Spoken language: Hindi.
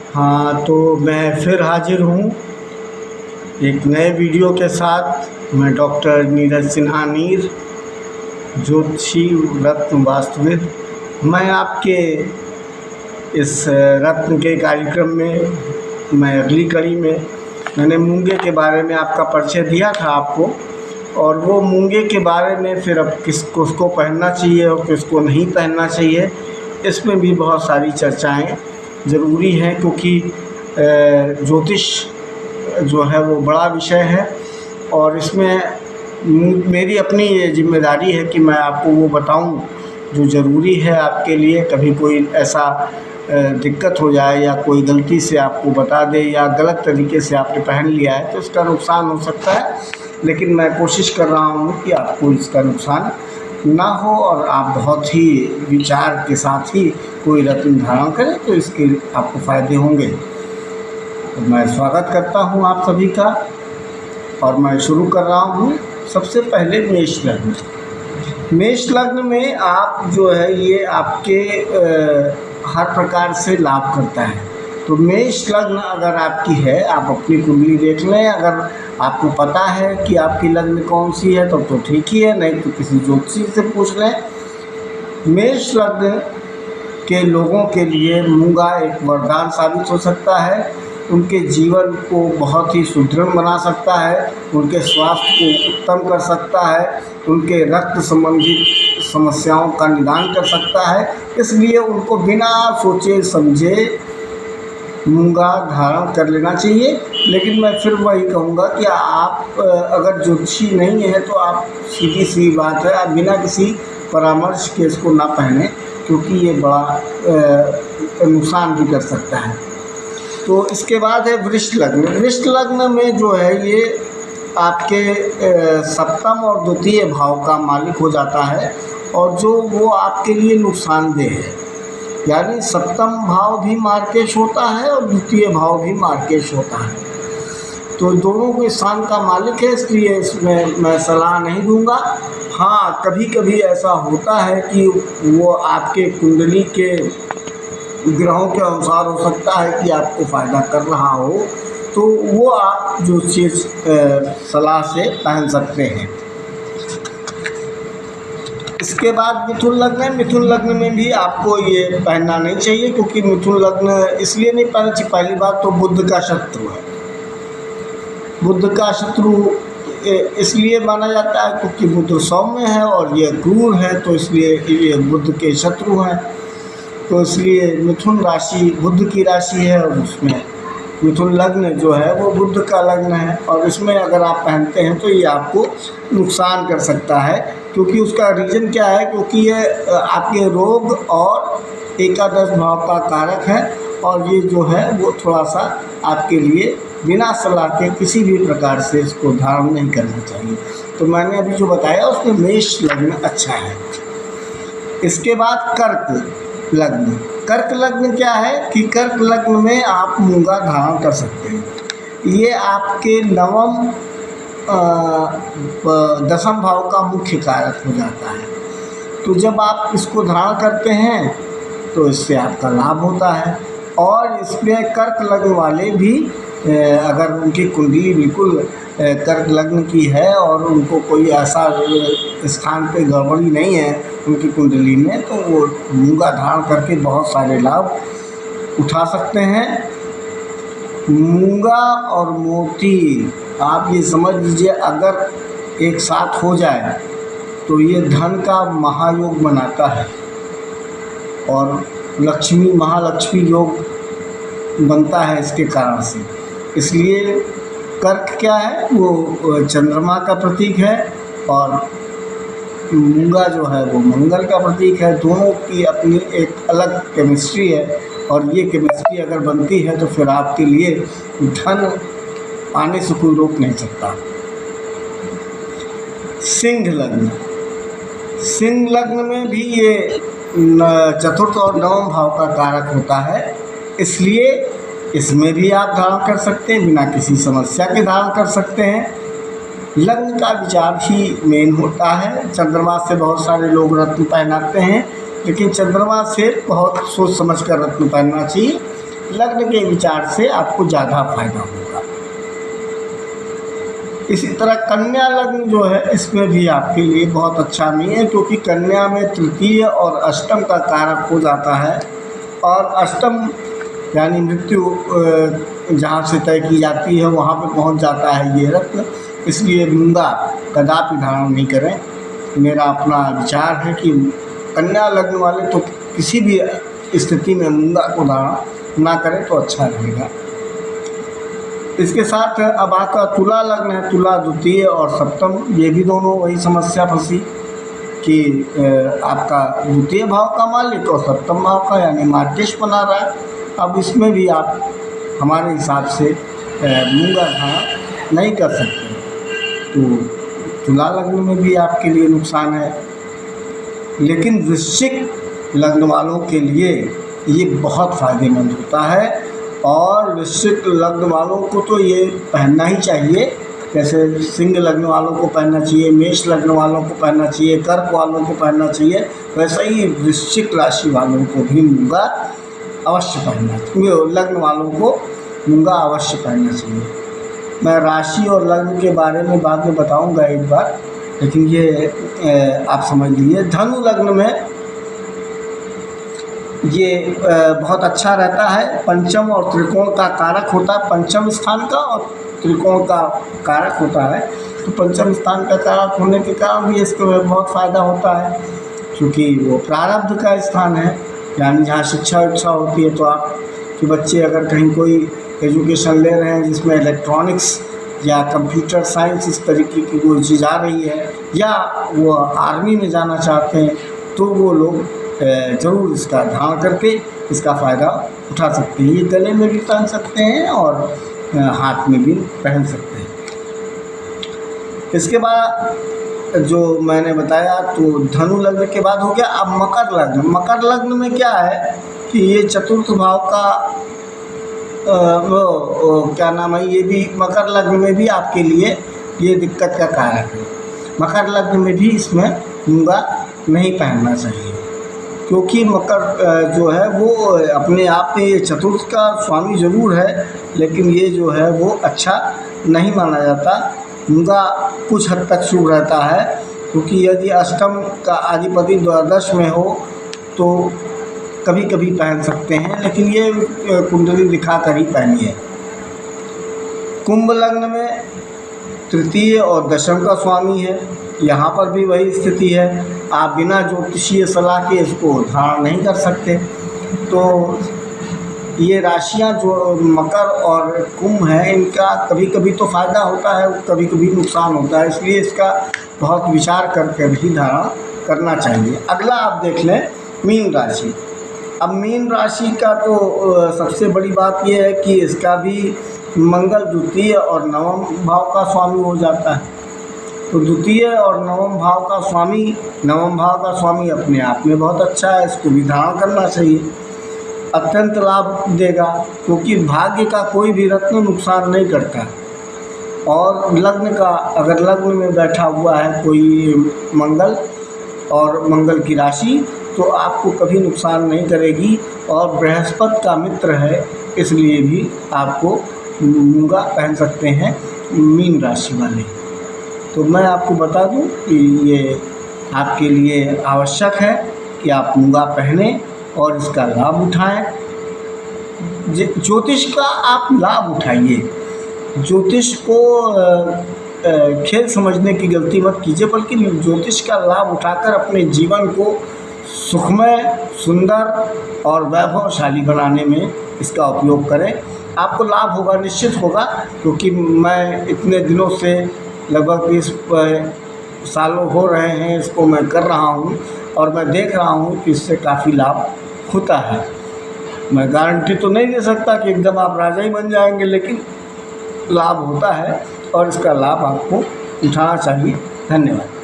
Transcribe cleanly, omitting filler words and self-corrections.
हाँ, तो मैं फिर हाजिर हूँ एक नए वीडियो के साथ। मैं डॉक्टर नीरज सिन्हा नीर, ज्योतिषी रत्न वास्तुविद। मैं आपके इस रत्न के कार्यक्रम में मैं अगली कड़ी में मैंने मूंगे के बारे में आपका परिचय दिया था आपको, और वो मूंगे के बारे में फिर अब किसको पहनना चाहिए और किसको नहीं पहनना चाहिए, इसमें भी बहुत सारी चर्चाएं ज़रूरी हैं, क्योंकि ज्योतिष जो है वो बड़ा विषय है और इसमें मेरी अपनी ये जिम्मेदारी है कि मैं आपको वो बताऊं जो ज़रूरी है आपके लिए। कभी कोई ऐसा दिक्कत हो जाए या कोई गलती से आपको बता दे या गलत तरीके से आपने पहन लिया है तो इसका नुकसान हो सकता है, लेकिन मैं कोशिश कर रहा हूँ कि आपको इसका नुकसान ना हो और आप बहुत ही विचार के साथ ही कोई रत्न धारण करें तो इसके आपको फ़ायदे होंगे। तो मैं स्वागत करता हूँ आप सभी का और मैं शुरू कर रहा हूँ। सबसे पहले मेष लग्न। मेष लग्न में आप जो है ये आपके हर प्रकार से लाभ करता है। तो मेष लग्न अगर आपकी है, आप अपनी कुंडली देख लें। अगर आपको पता है कि आपकी लग्न कौन सी है तो ठीक ही है, नहीं तो किसी ज्योतिषी से पूछ लें। मेष लग्न के लोगों के लिए मूंगा एक वरदान साबित हो सकता है। उनके जीवन को बहुत ही सुदृढ़ बना सकता है, उनके स्वास्थ्य को उत्तम कर सकता है, उनके रक्त संबंधित समस्याओं का निदान कर सकता है। इसलिए उनको बिना सोचे समझे मूंगा धारण कर लेना चाहिए। लेकिन मैं फिर वही कहूँगा कि आप अगर ज्योतिषी नहीं है तो आप सीधी सी बात है, आप बिना किसी परामर्श के इसको ना पहने, क्योंकि ये बड़ा नुकसान भी कर सकता है। तो इसके बाद है वृष लग्न। वृष लग्न में जो है ये आपके सप्तम और द्वितीय भाव का मालिक हो जाता है और जो वो आपके लिए नुकसानदेह है। यानी सप्तम भाव भी मार्केश होता है और द्वितीय भाव भी मार्केश होता है, तो दोनों को स्थान का मालिक है, इसलिए इसमें मैं सलाह नहीं दूंगा। हाँ, कभी कभी ऐसा होता है कि वो आपके कुंडली के ग्रहों के अनुसार हो सकता है कि आपको फ़ायदा कर रहा हो, तो वो आप जो चीज़ सलाह से पहन सकते हैं। इसके बाद मिथुन लग्न है। मिथुन लग्न में भी आपको ये पहनना नहीं चाहिए, क्योंकि मिथुन लग्न इसलिए नहीं पहनना चाहिए। पहली बात तो बुध का शत्रु है। बुध का शत्रु इसलिए माना जाता है क्योंकि बुध सौम्य है और ये क्रूर है, तो इसलिए ये बुध के शत्रु हैं। तो इसलिए मिथुन राशि बुध की राशि है और उसमें मिथुन लग्न जो है वो बुध का लग्न है, और इसमें अगर आप पहनते हैं तो ये आपको नुकसान कर सकता है। क्योंकि उसका रीज़न क्या है, क्योंकि ये आपके रोग और एकादश भाव का कारक है, और ये जो है वो थोड़ा सा आपके लिए बिना सलाह के किसी भी प्रकार से इसको धारण नहीं करना चाहिए। तो मैंने अभी जो बताया उसमें मेष लग्न अच्छा है। इसके बाद कर्क लग्न। कर्क लग्न क्या है कि कर्क लग्न में आप मूंगा धारण कर सकते हैं। ये आपके नवम दसम भाव का मुख्य कारक हो जाता है। तो जब आप इसको धारण करते हैं तो इससे आपका लाभ होता है। और इसमें कर्क लग्न वाले भी अगर उनकी कुंडली बिल्कुल कर्क लग्न की है और उनको कोई ऐसा स्थान पे गड़बड़ी नहीं है उनकी कुंडली में, तो वो मूंगा धारण करके बहुत सारे लाभ उठा सकते हैं। मूंगा और मोती आप ये समझ लीजिए, अगर एक साथ हो जाए तो ये धन का महायोग बनाता है और लक्ष्मी महालक्ष्मी योग बनता है इसके कारण से। इसलिए कर्क क्या है, वो चंद्रमा का प्रतीक है और मूंगा जो है वो मंगल का प्रतीक है। दोनों की अपनी एक अलग केमिस्ट्री है, और ये केमिस्ट्री अगर बनती है तो फिर आपके लिए धन आने से कोई रोक नहीं सकता। सिंह लग्न। सिंह लग्न में भी ये चतुर्थ और नवम भाव का कारक होता है, इसलिए इसमें भी आप धारण कर सकते हैं, बिना किसी समस्या के धारण कर सकते हैं। लग्न का विचार ही मेन होता है। चंद्रमा से बहुत सारे लोग रत्न पहनाते हैं, लेकिन चंद्रमा से बहुत सोच समझ कर रत्न पहनना चाहिए। लग्न के विचार से आपको ज़्यादा फायदा होगा। इसी तरह कन्या लग्न जो है, इसमें भी आपके लिए बहुत अच्छा नहीं है, क्योंकि कन्या में तृतीय और अष्टम का कारक हो जाता है, और अष्टम यानी मृत्यु जहाँ से तय की जाती है वहाँ पे पहुँच जाता है ये रत्न। इसलिए मूंगा कदापि धारण नहीं करें। मेरा अपना विचार है कि कन्या लग्न वाले तो किसी भी स्थिति में मूंगा को धारण ना करें तो अच्छा रहेगा। इसके साथ अब आपका तुला लग्न है, तुला द्वितीय और सप्तम, ये भी दोनों वही समस्या फंसी कि आपका द्वितीय भाव का मालिक और सप्तम भाव का यानी मार्केश बना रहा है। अब इसमें भी आप हमारे हिसाब से मूंगा धारण नहीं कर सकते। तो तुला लग्न में भी आपके लिए नुकसान है, लेकिन वृश्चिक लग्न वालों के लिए ये बहुत फ़ायदेमंद होता है। और वृश्चिक लग्न वालों को तो ये पहनना ही चाहिए, जैसे सिंह लग्न वालों को पहनना चाहिए, मेष लग्न वालों को पहनना चाहिए, कर्क वालों को पहनना चाहिए, वैसा ही वृश्चिक राशि वालों को भी मूंगा अवश्य पहनना चाहिए। लग्न वालों को मूंगा अवश्य पहनना चाहिए। मैं राशि और लग्न के बारे में बाद में बताऊंगा एक बार, लेकिन ये आप समझ लीजिए। धनु लग्न में ये बहुत अच्छा रहता है, पंचम और त्रिकोण का कारक होता है, पंचम स्थान का और त्रिकोण का कारक होता है। तो पंचम स्थान का कारक होने के कारण भी इसको बहुत फ़ायदा होता है, क्योंकि वो प्रारब्ध का स्थान है, यानी जहाँ शिक्षा विक्षा होती है। तो आप कि बच्चे अगर कहीं कोई एजुकेशन ले रहे हैं जिसमें इलेक्ट्रॉनिक्स या कंप्यूटर साइंस इस तरीके की कोई चीज़ आ रही है, या वो आर्मी में जाना चाहते हैं, तो वो लोग ज़रूर इसका धारण करके इसका फ़ायदा उठा सकते हैं। ये गले में भी पहन सकते हैं और हाथ में भी पहन सकते हैं। इसके बाद जो मैंने बताया तो धनु लग्न के बाद हो गया। अब मकर लग्न। मकर लग्न में क्या है कि ये चतुर्थ भाव का क्या नाम है, ये भी मकर लग्न में भी आपके लिए ये दिक्कत का कारक है। मकर लग्न में भी इसमें मूंगा नहीं पहनना चाहिए, क्योंकि मकर जो है वो अपने आप में ये चतुर्थ का स्वामी ज़रूर है, लेकिन ये जो है वो अच्छा नहीं माना जाता। मूंगा कुछ हद तक शुभ रहता है, क्योंकि यदि अष्टम का अधिपति द्वादश में हो तो कभी कभी पहन सकते हैं, लेकिन ये कुंडली दिखाकर ही पहनिए। कुंभ लग्न में तृतीय और दशम का स्वामी है, यहाँ पर भी वही स्थिति है। आप बिना ज्योतिषीय सलाह के इसको धारण नहीं कर सकते। तो ये राशियाँ जो मकर और कुंभ हैं, इनका कभी कभी तो फ़ायदा होता है, कभी कभी नुकसान होता है, इसलिए इसका बहुत विचार करके भी धारण करना चाहिए। अगला आप देख लें मीन राशि। अब मीन राशि का तो सबसे बड़ी बात यह है कि इसका भी मंगल द्वितीय और नवम भाव का स्वामी हो जाता है। तो द्वितीय और नवम भाव का स्वामी अपने आप में बहुत अच्छा है, इसको भी धारण करना चाहिए। अत्यंत लाभ देगा, क्योंकि भाग्य का कोई भी रत्न नुकसान नहीं करता। और लग्न का, अगर लग्न में बैठा हुआ है कोई मंगल और मंगल की राशि, तो आपको कभी नुकसान नहीं करेगी। और बृहस्पति का मित्र है, इसलिए भी आपको मूंगा पहन सकते हैं मीन राशि वाले। तो मैं आपको बता दूं कि ये आपके लिए आवश्यक है कि आप मूंगा पहनें और इसका लाभ उठाएं। ज्योतिष का आप लाभ उठाइए। ज्योतिष को खेल समझने की गलती मत कीजिए, बल्कि ज्योतिष का लाभ उठाकर अपने जीवन को सुखमय, सुंदर और वैभवशाली बनाने में इसका उपयोग करें। आपको लाभ होगा, निश्चित होगा, क्योंकि मैं इतने दिनों से लगभग 20 सालों हो रहे हैं इसको मैं कर रहा हूँ, और मैं देख रहा हूँ कि इससे काफ़ी लाभ होता है। मैं गारंटी तो नहीं दे सकता कि एकदम आप राजा ही बन जाएंगे, लेकिन लाभ होता है और इसका लाभ आपको उठाना चाहिए। धन्यवाद।